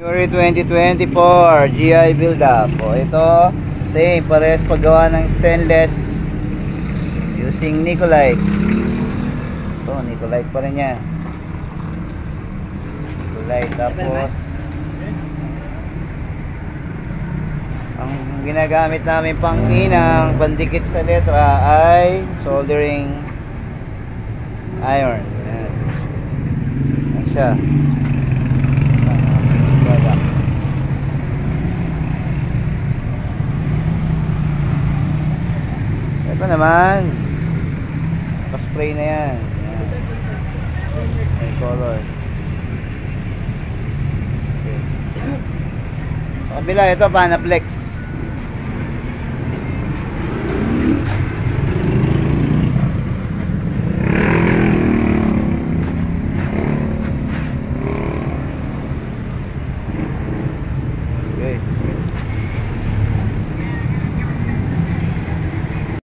January 2024 GI build up. O ito, same, parehas paggawa ng stainless using Nicolite. Ito, Nicolite pa rin yan. Nicolite, tapos ang ginagamit namin pang inang pandikit sa letra ay soldering iron. Ayan. Ayan siya. Ito naman, naka-spray na yan. May color. Okay. Sa kabila, ito Panaflex. Okay.